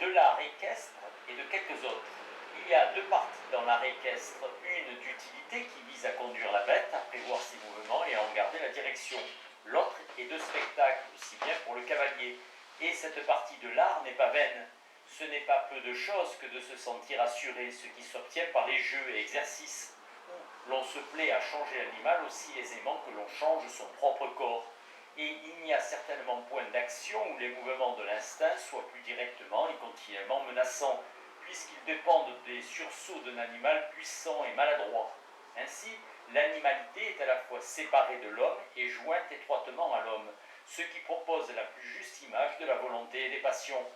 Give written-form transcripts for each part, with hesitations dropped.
de l'art équestre et de quelques autres. Il y a deux parties dans l'art équestre, une d'utilité qui vise à conduire la bête, à prévoir ses mouvements et à en garder la direction. L'autre est de spectacle, aussi bien pour le cavalier. Et cette partie de l'art n'est pas vaine. Ce n'est pas peu de choses que de se sentir assuré, ce qui s'obtient par les jeux et exercices, où l'on se plaît à changer l'animal aussi aisément que l'on change son propre corps. Et il n'y a certainement point d'action où les mouvements de l'instinct soient plus directement et continuellement menaçants, puisqu'ils dépendent des sursauts d'un animal puissant et maladroit. Ainsi, l'animalité est à la fois séparée de l'homme et jointe étroitement à l'homme, ce qui propose la plus juste image de la volonté et des passions.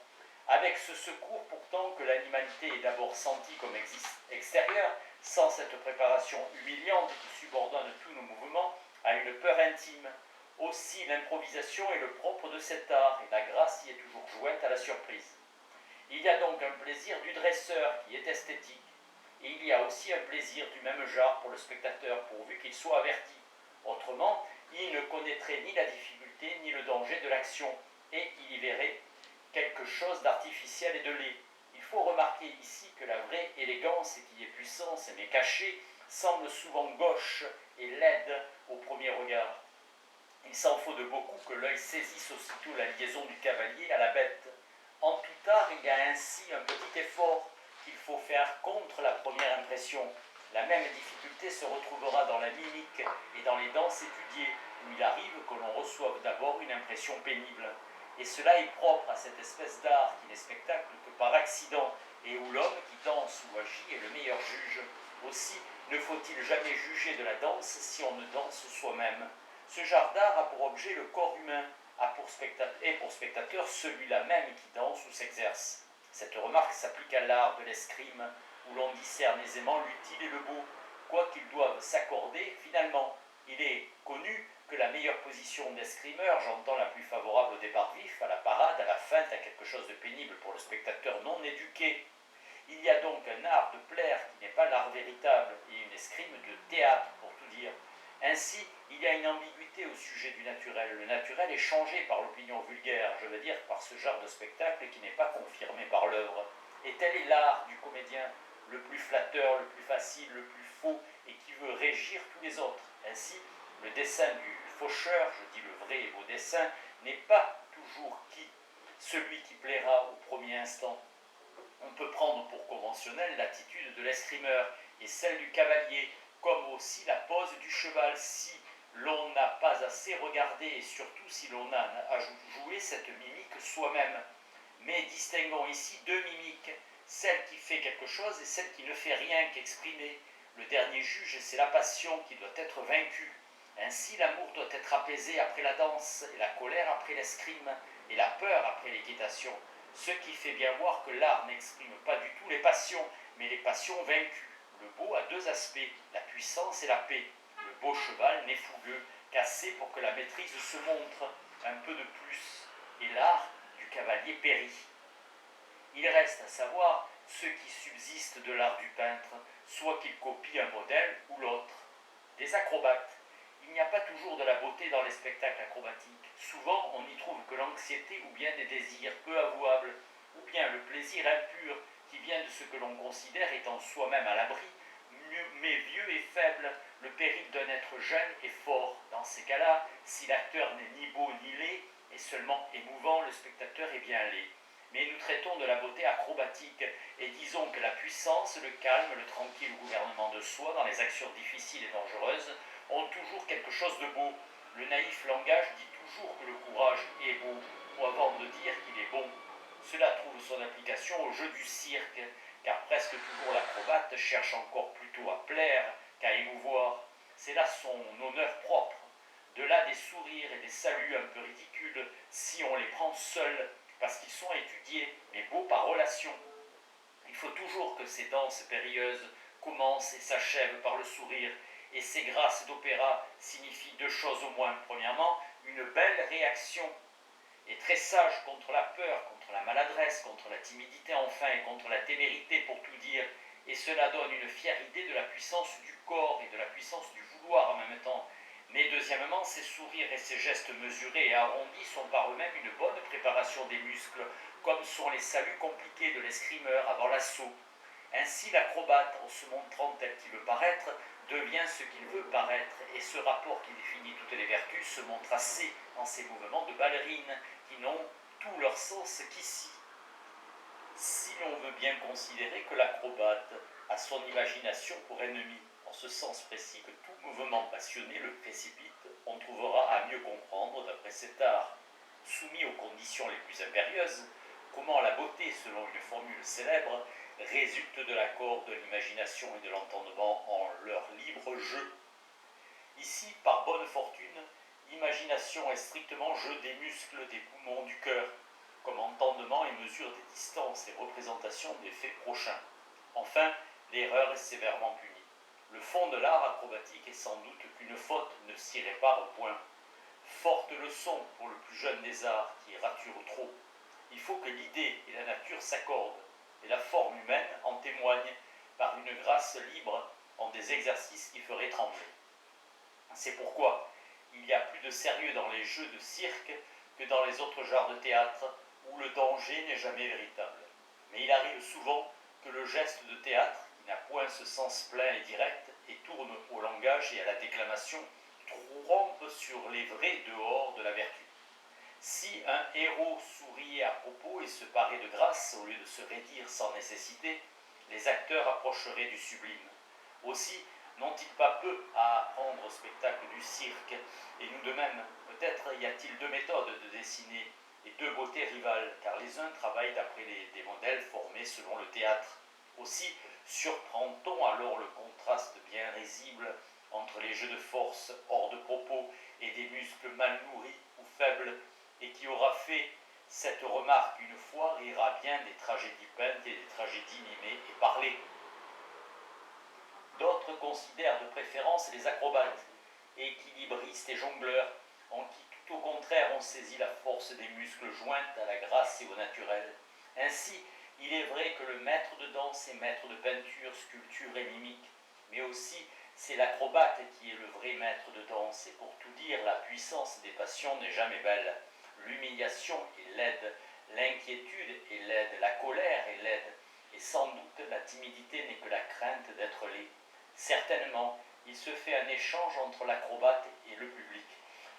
Avec ce secours pourtant que l'animalité est d'abord sentie comme extérieure, sans cette préparation humiliante qui subordonne tous nos mouvements à une peur intime. Aussi l'improvisation est le propre de cet art, et la grâce y est toujours jointe à la surprise. Il y a donc un plaisir du dresseur qui est esthétique, et il y a aussi un plaisir du même genre pour le spectateur, pourvu qu'il soit averti. Autrement, il ne connaîtrait ni la difficulté ni le danger de l'action, et il y verrait quelque chose d'artificiel et de laid. Il faut remarquer ici que la vraie élégance, qui est puissance mais cachée, semble souvent gauche et laide au premier regard. Il s'en faut de beaucoup que l'œil saisisse aussitôt la liaison du cavalier à la bête. En tout art, il y a ainsi un petit effort qu'il faut faire contre la première impression. La même difficulté se retrouvera dans la mimique et dans les danses étudiées, où il arrive que l'on reçoive d'abord une impression pénible. Et cela est propre à cette espèce d'art qui n'est spectacle que par accident, et où l'homme qui danse ou agit est le meilleur juge. Aussi, ne faut-il jamais juger de la danse si on ne danse soi-même. Ce genre d'art a pour objet le corps humain, et pour spectateur celui-là même qui danse ou s'exerce. Cette remarque s'applique à l'art de l'escrime, où l'on discerne aisément l'utile et le beau, quoiqu'ils doivent s'accorder finalement. Il est connu que la meilleure position d'escrimeur, j'entends la plus favorable au départ vif, à la parade, à la feinte, à quelque chose de pénible pour le spectateur non éduqué. Il y a donc un art de plaire qui n'est pas l'art véritable, et une escrime de théâtre, pour tout dire. Ainsi, il y a une ambiguïté au sujet du naturel. Le naturel est changé par l'opinion vulgaire, je veux dire par ce genre de spectacle qui n'est pas confirmé par l'œuvre. Et tel est l'art du comédien, le plus flatteur, le plus facile, le plus faux, et qui veut régir tous les autres. Ainsi, le dessin du faucheur, je dis le vrai et beau dessin, n'est pas toujours celui qui plaira au premier instant. On peut prendre pour conventionnelle l'attitude de l'escrimeur et celle du cavalier, comme aussi la pose du cheval, si l'on n'a pas assez regardé et surtout si l'on a joué cette mimique soi-même. Mais distinguons ici deux mimiques, celle qui fait quelque chose et celle qui ne fait rien qu'exprimer. Le dernier juge, c'est la passion qui doit être vaincue. Ainsi, l'amour doit être apaisé après la danse, et la colère après l'escrime, et la peur après l'équitation. Ce qui fait bien voir que l'art n'exprime pas du tout les passions, mais les passions vaincues. Le beau a deux aspects, la puissance et la paix. Le beau cheval n'est fougueux qu'assez pour que la maîtrise se montre, un peu de plus, et l'art du cavalier périt. Il reste à savoir ce qui subsiste de l'art du peintre, soit qu'il copie un modèle ou l'autre. Des acrobates. Il n'y a pas toujours de la beauté dans les spectacles acrobatiques. Souvent, on n'y trouve que l'anxiété ou bien des désirs peu avouables, ou bien le plaisir impur qui vient de ce que l'on considère étant soi-même à l'abri, mais vieux et faible, le péril d'un être jeune et fort. Dans ces cas-là, si l'acteur n'est ni beau ni laid, et seulement émouvant, le spectateur est bien laid. Mais nous traitons de la beauté acrobatique, et disons que la puissance, le calme, le tranquille gouvernement de soi dans les actions difficiles et dangereuses ont toujours quelque chose de beau. Le naïf langage dit toujours que le courage est beau, ou avant de dire qu'il est bon. Cela trouve son application au jeu du cirque, car presque toujours l'acrobate cherche encore plutôt à plaire qu'à émouvoir. C'est là son honneur propre. De là des sourires et des saluts un peu ridicules, si on les prend seuls, parce qu'ils sont étudiés, mais beaux par relation. Il faut toujours que ces danses périlleuses commencent et s'achèvent par le sourire, et ces grâces d'opéra signifient deux choses au moins. Premièrement, une belle réaction, et très sage contre la peur, contre la maladresse, contre la timidité enfin, et contre la témérité pour tout dire, et cela donne une fière idée de la puissance du corps et de la puissance du vouloir en même temps. Mais deuxièmement, ces sourires et ces gestes mesurés et arrondis sont par eux-mêmes une bonne préparation des muscles comme sont les saluts compliqués de l'escrimeur avant l'assaut. Ainsi, l'acrobate, en se montrant tel qu'il veut paraître, devient ce qu'il veut paraître, et ce rapport qui définit toutes les vertus se montre assez dans ces mouvements de ballerine, qui n'ont tout leur sens qu'ici. Si l'on veut bien considérer que l'acrobate a son imagination pour ennemi, en ce sens précis que tout mouvement passionné le précipite, on trouvera à mieux comprendre, d'après cet art soumis aux conditions les plus impérieuses, comment la beauté, selon une formule célèbre, résulte de l'accord de l'imagination et de l'entendement en leur libre jeu. Ici, par bonne fortune, l'imagination est strictement jeu des muscles, des poumons, du cœur, comme entendement et mesure des distances et représentation des faits prochains. Enfin, l'erreur est sévèrement punie. Le fond de l'art acrobatique est sans doute qu'une faute ne s'y répare au point. Forte leçon pour le plus jeune des arts qui rature trop. Il faut que l'idée et la nature s'accordent, et la forme humaine en témoigne par une grâce libre en des exercices qui feraient trembler. C'est pourquoi il y a plus de sérieux dans les jeux de cirque que dans les autres genres de théâtre, où le danger n'est jamais véritable. Mais il arrive souvent que le geste de théâtre, qui n'a point ce sens plein et direct, et tourne au langage et à la déclamation, trompe sur les vrais dehors de la vertu. Si un héros souriait à propos et se parait de grâce, au lieu de se raidir sans nécessité, les acteurs approcheraient du sublime. Aussi, n'ont-ils pas peu à apprendre au spectacle du cirque, et nous de même, peut-être y a-t-il deux méthodes de dessiner, et deux beautés rivales, car les uns travaillent d'après des modèles formés selon le théâtre. Aussi, surprend-on alors le contraste bien risible entre les jeux de force hors de propos et des muscles mal nourris ou faibles, et qui aura fait cette remarque une fois rira bien des tragédies peintes et des tragédies mimées et parlées. D'autres considèrent de préférence les acrobates, équilibristes et jongleurs, en qui tout au contraire on saisit la force des muscles jointes à la grâce et au naturel. Ainsi, il est vrai que le maître de danse est maître de peinture, sculpture et mimique, mais aussi c'est l'acrobate qui est le vrai maître de danse, et pour tout dire, la puissance des passions n'est jamais belle. L'humiliation est laide, l'inquiétude est laide, la colère est laide, et sans doute la timidité n'est que la crainte d'être laid. Certainement, il se fait un échange entre l'acrobate et le public,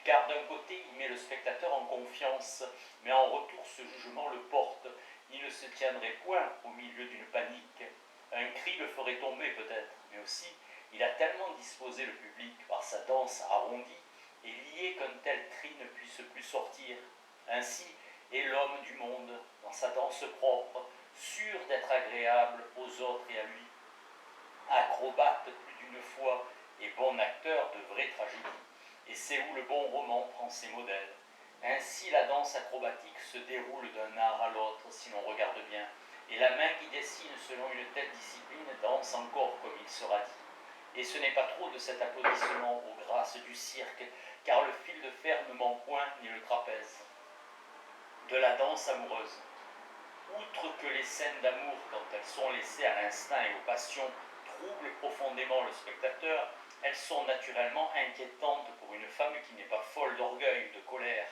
car d'un côté, il met le spectateur en confiance, mais en retour, ce jugement le porte. Il ne se tiendrait point au milieu d'une panique. Un cri le ferait tomber peut-être, mais aussi, il a tellement disposé le public par sa danse arrondie et lié qu'un tel cri ne puisse plus sortir. Ainsi est l'homme du monde, dans sa danse propre, sûr d'être agréable aux autres et à lui. Acrobate plus d'une fois et bon acteur de vraie tragédie. Et c'est où le bon roman prend ses modèles. Ainsi la danse acrobatique se déroule d'un art à l'autre si l'on regarde bien, et la main qui dessine selon une telle discipline danse encore comme il sera dit. Et ce n'est pas trop de cet applaudissement aux grâces du cirque, car le fil de fer ne ment point ni le trapèze. De la danse amoureuse. Outre que les scènes d'amour, quand elles sont laissées à l'instinct et aux passions, troublent profondément le spectateur, elles sont naturellement inquiétantes pour une femme qui n'est pas folle d'orgueil ou de colère.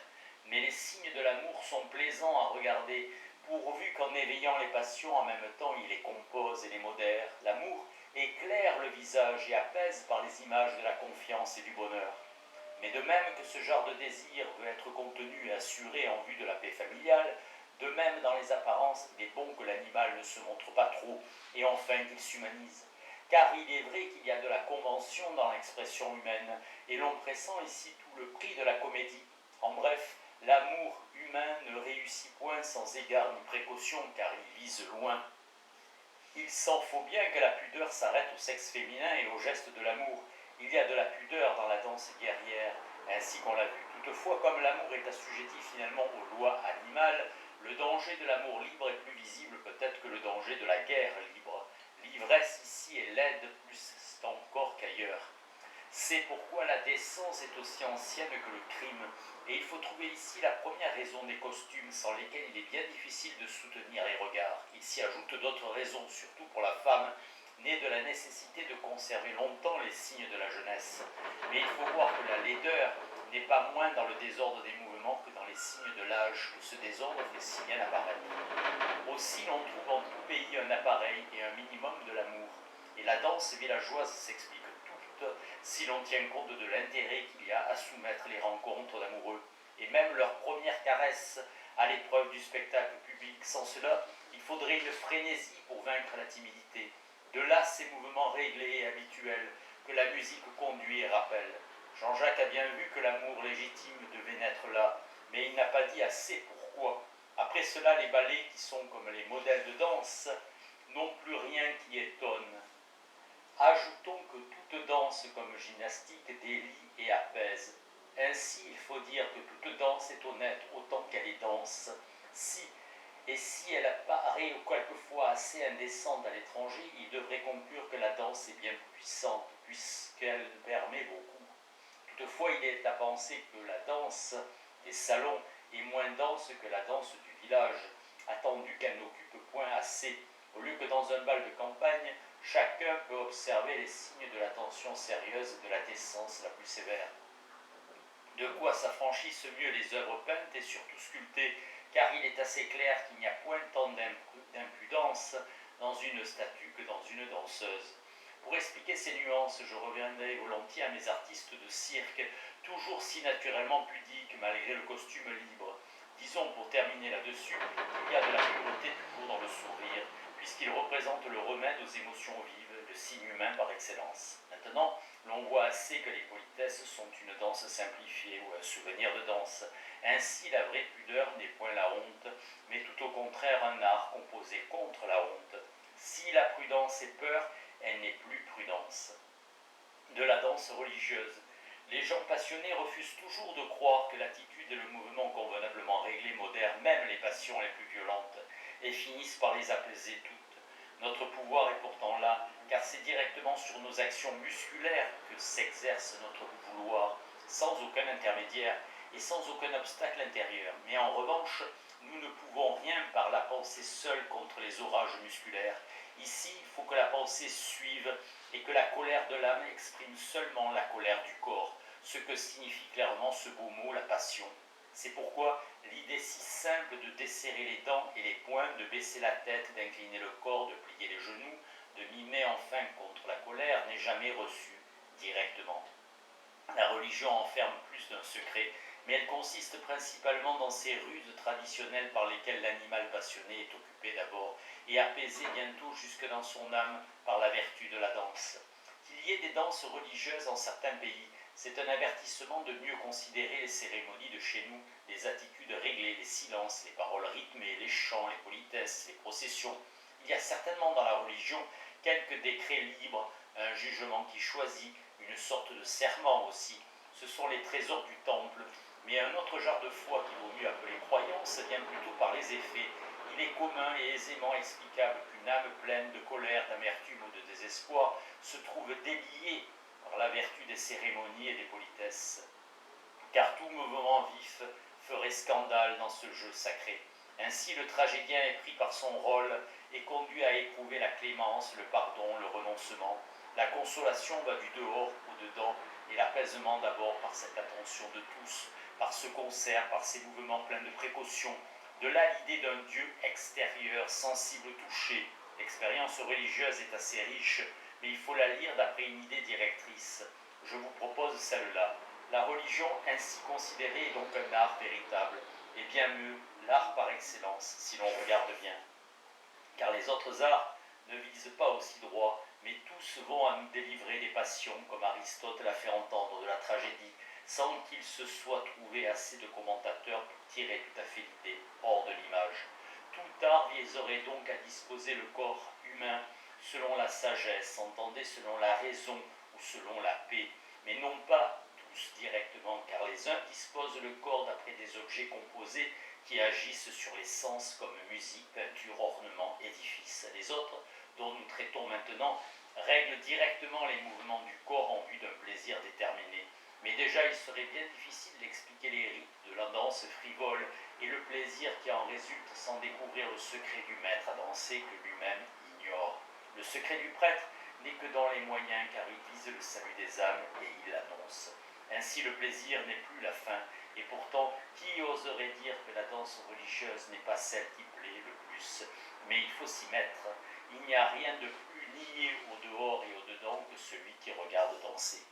Mais les signes de l'amour sont plaisants à regarder, pourvu qu'en éveillant les passions, en même temps il les compose et les modère. L'amour éclaire le visage et apaise par les images de la confiance et du bonheur. Mais de même que ce genre de désir veut être contenu et assuré en vue de la paix familiale, de même dans les apparences, il est bon que l'animal ne se montre pas trop, et enfin qu'il s'humanise. Car il est vrai qu'il y a de la convention dans l'expression humaine, et l'on pressent ici tout le prix de la comédie. En bref, l'amour humain ne réussit point sans égard ni précaution, car il vise loin. Il s'en faut bien que la pudeur s'arrête au sexe féminin et au geste de l'amour. Il y a de la pudeur dans la danse guerrière, ainsi qu'on l'a vu. Toutefois, comme l'amour est assujetti finalement aux lois animales, le danger de l'amour libre est plus visible peut-être que le danger de la guerre libre. L'ivresse ici est laide plus encore qu'ailleurs. C'est pourquoi la décence est aussi ancienne que le crime, et il faut trouver ici la première raison des costumes, sans lesquels il est bien difficile de soutenir les regards. Il s'y ajoute d'autres raisons, surtout pour la femme, née de la nécessité de conserver longtemps les signes de la jeunesse. Mais il faut voir que la laideur n'est pas moins dans le désordre des mouvements mouvement que dans les signes de l'âge que ce désordre fait si bien apparaître. Aussi l'on trouve en tout pays un appareil et un minimum de l'amour, et la danse villageoise s'explique toute si l'on tient compte de l'intérêt qu'il y a à soumettre les rencontres d'amoureux, et même leur première caresse à l'épreuve du spectacle public. Sans cela, il faudrait une frénésie pour vaincre la timidité. De là ces mouvements réglés et habituels que la musique conduit et rappelle. Jean-Jacques a bien vu que l'amour légitime devait naître là, mais il n'a pas dit assez pourquoi. Après cela, les ballets, qui sont comme les modèles de danse, n'ont plus rien qui étonne. Ajoutons que toute danse comme gymnastique délie et apaise. Ainsi, il faut dire que toute danse est honnête autant qu'elle est dense. Si elle apparaît quelquefois assez indécente à l'étranger, il devrait conclure que la danse est bien puissante, puisqu'elle permet beaucoup. Toutefois, il est à penser que la danse des salons est moins dense que la danse du village, attendu qu'elle n'occupe point assez. Au lieu que dans un bal de campagne, chacun peut observer les signes de l'attention sérieuse et de la décence la plus sévère. De quoi s'affranchissent mieux les œuvres peintes et surtout sculptées, car il est assez clair qu'il n'y a point tant d'impudence dans une statue que dans une danseuse. Pour expliquer ces nuances, je reviendrai volontiers à mes artistes de cirque, toujours si naturellement pudiques malgré le costume libre. Disons pour terminer là-dessus qu'il y a de la pureté toujours dans le sourire, puisqu'il représente le remède aux émotions vives, le signe humain par excellence. Maintenant, l'on voit assez que les politesses sont une danse simplifiée ou un souvenir de danse. Ainsi, la vraie pudeur n'est point la honte, mais tout au contraire un art composé contre la honte. Si la prudence est peur, elle n'est plus prudence. De la danse religieuse. Les gens passionnés refusent toujours de croire que l'attitude et le mouvement convenablement réglés modèrent même les passions les plus violentes et finissent par les apaiser toutes. Notre pouvoir est pourtant là, car c'est directement sur nos actions musculaires que s'exerce notre vouloir, sans aucun intermédiaire et sans aucun obstacle intérieur. Mais en revanche, nous ne pouvons rien par la pensée seule contre les orages musculaires. Ici, il faut que la pensée suive et que la colère de l'âme exprime seulement la colère du corps, ce que signifie clairement ce beau mot, la passion. C'est pourquoi l'idée si simple de desserrer les dents et les poings, de baisser la tête, d'incliner le corps, de plier les genoux, de mimer enfin contre la colère n'est jamais reçue directement. La religion enferme plus d'un secret, mais elle consiste principalement dans ces ruses traditionnelles par lesquelles l'animal passionné est occupé d'abord et apaisé bientôt jusque dans son âme par la vertu de la danse. Qu'il y ait des danses religieuses en certains pays, c'est un avertissement de mieux considérer les cérémonies de chez nous, les attitudes réglées, les silences, les paroles rythmées, les chants, les politesses, les processions. Il y a certainement dans la religion quelques décrets libres, un jugement qui choisit, une sorte de serment aussi. Ce sont les trésors du temple, mais un autre genre de foi qu'il vaut mieux appeler croyance vient plutôt par les effets. Il est commun et aisément explicable qu'une âme pleine de colère, d'amertume ou de désespoir se trouve déliée par la vertu des cérémonies et des politesses. Car tout mouvement vif ferait scandale dans ce jeu sacré. Ainsi, le tragédien est pris par son rôle et conduit à éprouver la clémence, le pardon, le renoncement. La consolation va du dehors au dedans, et l'apaisement d'abord par cette attention de tous, par ce concert, par ces mouvements pleins de précaution. De là l'idée d'un Dieu extérieur, sensible, touché. L'expérience religieuse est assez riche, mais il faut la lire d'après une idée directrice. Je vous propose celle-là. La religion ainsi considérée est donc un art véritable, et bien mieux, l'art par excellence, si l'on regarde bien. Car les autres arts ne visent pas aussi droit, mais tous vont à nous délivrer des passions, comme Aristote l'a fait entendre de la tragédie, sans qu'il se soit trouvé assez de commentateurs pour tirer tout à fait l'idée hors de l'image. Tout art viserait donc à disposer le corps humain selon la sagesse, entendez selon la raison ou selon la paix, mais non pas tous directement, car les uns disposent le corps d'après des objets composés qui agissent sur les sens comme musique, peinture, ornement, édifice. Les autres, dont nous traitons maintenant, règlent directement les mouvements du corps en vue d'un plaisir déterminé. Mais déjà, il serait bien difficile d'expliquer les rites de la danse frivole et le plaisir qui en résulte sans découvrir le secret du maître à danser que lui-même ignore. Le secret du prêtre n'est que dans les moyens, car il vise le salut des âmes et il l'annonce. Ainsi le plaisir n'est plus la fin, et pourtant, qui oserait dire que la danse religieuse n'est pas celle qui plaît le plus? Mais il faut s'y mettre. Il n'y a rien de plus lié au dehors et au dedans que celui qui regarde danser.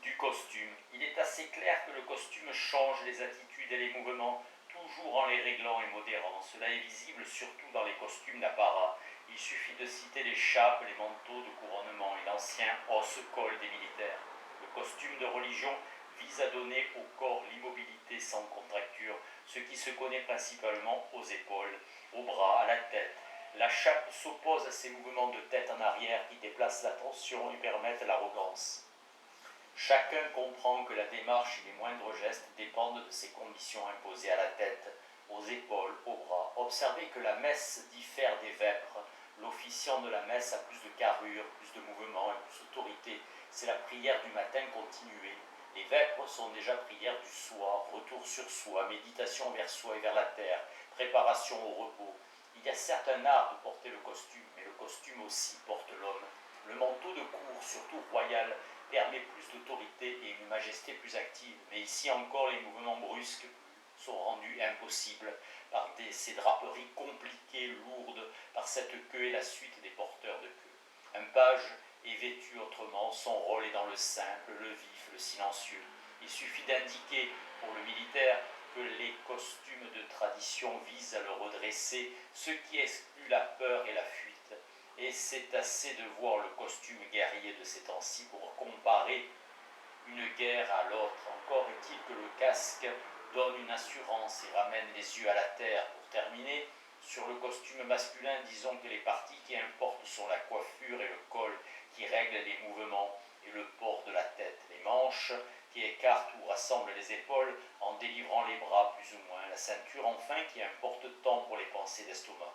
Du costume. Il est assez clair que le costume change les attitudes et les mouvements, toujours en les réglant et modérant. Cela est visible surtout dans les costumes d'apparat. Il suffit de citer les chapes, les manteaux de couronnement et l'ancien hausse-col des militaires. Le costume de religion vise à donner au corps l'immobilité sans contracture, ce qui se connaît principalement aux épaules, aux bras, à la tête. La chape s'oppose à ces mouvements de tête en arrière qui déplacent l'attention et permettent l'arrogance. Chacun comprend que la démarche et les moindres gestes dépendent de ces conditions imposées à la tête, aux épaules, aux bras. Observez que la messe diffère des vêpres. L'officiant de la messe a plus de carrure, plus de mouvement et plus d'autorité. C'est la prière du matin continuée. Les vêpres sont déjà prières du soir, retour sur soi, méditation vers soi et vers la terre, préparation au repos. Il y a certes un art de porter le costume, mais le costume aussi porte l'homme. Le manteau de cour, surtout royal, permet plus d'autorité et une majesté plus active. Mais ici encore, les mouvements brusques sont rendus impossibles par ces draperies compliquées, lourdes, par cette queue et la suite des porteurs de queue. Un page est vêtu autrement, son rôle est dans le simple, le vif, le silencieux. Il suffit d'indiquer pour le militaire que les costumes de tradition visent à le redresser, ce qui exclut la peur et la fuite. Et c'est assez de voir le costume guerrier de ces temps-ci pour comparer une guerre à l'autre. Encore est-il que le casque donne une assurance et ramène les yeux à la terre. Pour terminer, sur le costume masculin, disons que les parties qui importent sont la coiffure et le col qui règlent les mouvements et le port de la tête, les manches qui écartent ou rassemblent les épaules en délivrant les bras plus ou moins, la ceinture enfin qui importe tant pour les pensées d'estomac.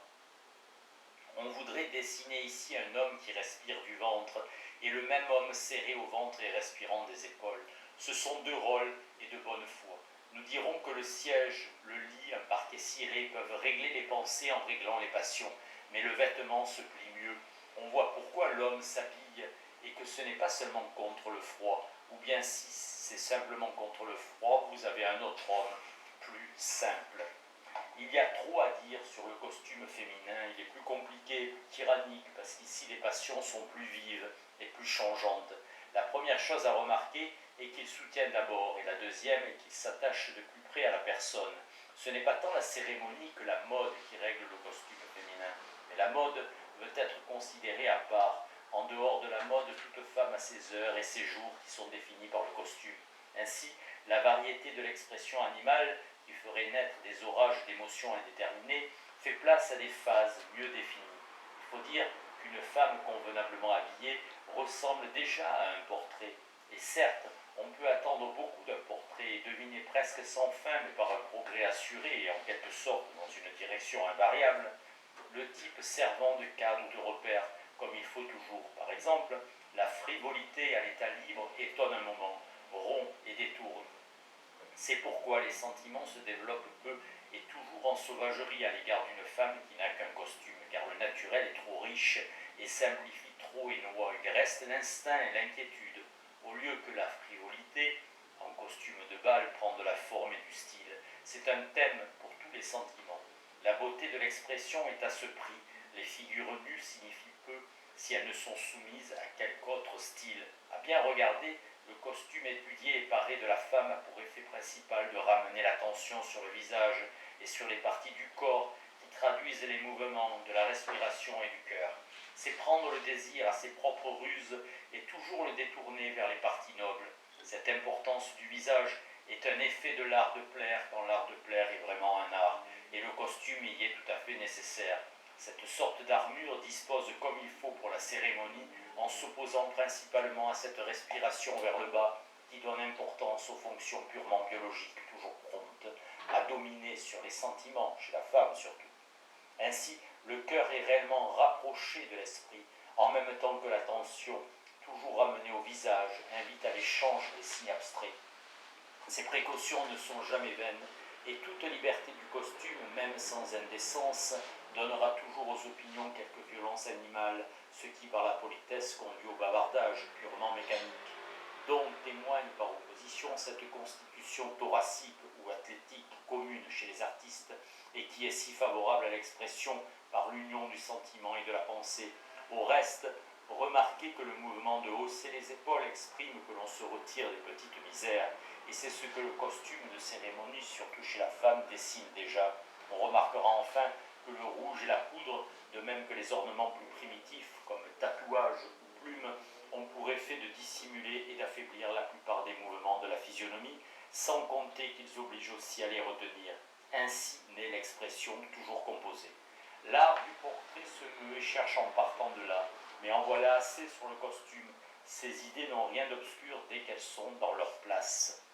On voudrait dessiner ici un homme qui respire du ventre et le même homme serré au ventre et respirant des épaules. Ce sont deux rôles et de bonne foi. Nous dirons que le siège, le lit, un parquet ciré peuvent régler les pensées en réglant les passions, mais le vêtement se plie mieux. On voit pourquoi l'homme s'habille et que ce n'est pas seulement contre le froid, ou bien si c'est simplement contre le froid, vous avez un autre homme plus simple. Il y a trop à dire sur le costume féminin, il est plus compliqué, plus tyrannique, parce qu'ici les passions sont plus vives et plus changeantes. La première chose à remarquer est qu'il soutient d'abord, et la deuxième est qu'il s'attache de plus près à la personne. Ce n'est pas tant la cérémonie que la mode qui règle le costume féminin, mais la mode veut être considérée à part. En dehors de la mode, toute femme a ses heures et ses jours qui sont définis par le costume. Ainsi, la variété de l'expression animale qui ferait naître des orages d'émotions indéterminées, fait place à des phases mieux définies. Il faut dire qu'une femme convenablement habillée ressemble déjà à un portrait. Et certes, on peut attendre beaucoup d'un portrait et deviner presque sans fin, mais par un progrès assuré et en quelque sorte dans une direction invariable, le type servant de cadre ou de repère, comme il faut toujours. Par exemple, la frivolité à l'état libre étonne un moment, rompt et détourne. C'est pourquoi les sentiments se développent peu et toujours en sauvagerie à l'égard d'une femme qui n'a qu'un costume, car le naturel est trop riche et simplifie trop et noie. Il reste l'instinct et l'inquiétude, au lieu que la frivolité, en costume de bal, prend de la forme et du style. C'est un thème pour tous les sentiments. La beauté de l'expression est à ce prix. Les figures nues signifient peu si elles ne sont soumises à quelque autre style. À bien regarder, le costume étudié et paré de la femme a pour effet principal de ramener l'attention sur le visage et sur les parties du corps qui traduisent les mouvements de la respiration et du cœur. C'est prendre le désir à ses propres ruses et toujours le détourner vers les parties nobles. Cette importance du visage est un effet de l'art de plaire quand l'art de plaire est vraiment un art, et le costume y est tout à fait nécessaire. Cette sorte d'armure dispose comme il faut pour la cérémonie en s'opposant principalement à cette respiration vers le bas qui donne importance aux fonctions purement biologiques, toujours promptes à dominer sur les sentiments, chez la femme surtout. Ainsi, le cœur est réellement rapproché de l'esprit, en même temps que l'attention, toujours ramenée au visage, invite à l'échange des signes abstraits. Ces précautions ne sont jamais vaines, et toute liberté du costume, même sans indécence, donnera toujours aux opinions quelque violence animale, ce qui par la politesse conduit au bavardage purement mécanique. dont témoigne par opposition cette constitution thoracique ou athlétique commune chez les artistes et qui est si favorable à l'expression par l'union du sentiment et de la pensée. Au reste, remarquez que le mouvement de hausser les épaules exprime que l'on se retire des petites misères, et c'est ce que le costume de cérémonie, surtout chez la femme, dessine déjà. On remarquera enfin que le rouge et la poudre, de même que les ornements plus primitifs, comme tatouages ou plumes, ont pour effet de dissimuler et d'affaiblir la plupart des mouvements de la physionomie, sans compter qu'ils obligent aussi à les retenir. Ainsi naît l'expression toujours composée. L'art du portrait se meut et cherche en partant de là, mais en voilà assez sur le costume. Ces idées n'ont rien d'obscur dès qu'elles sont dans leur place.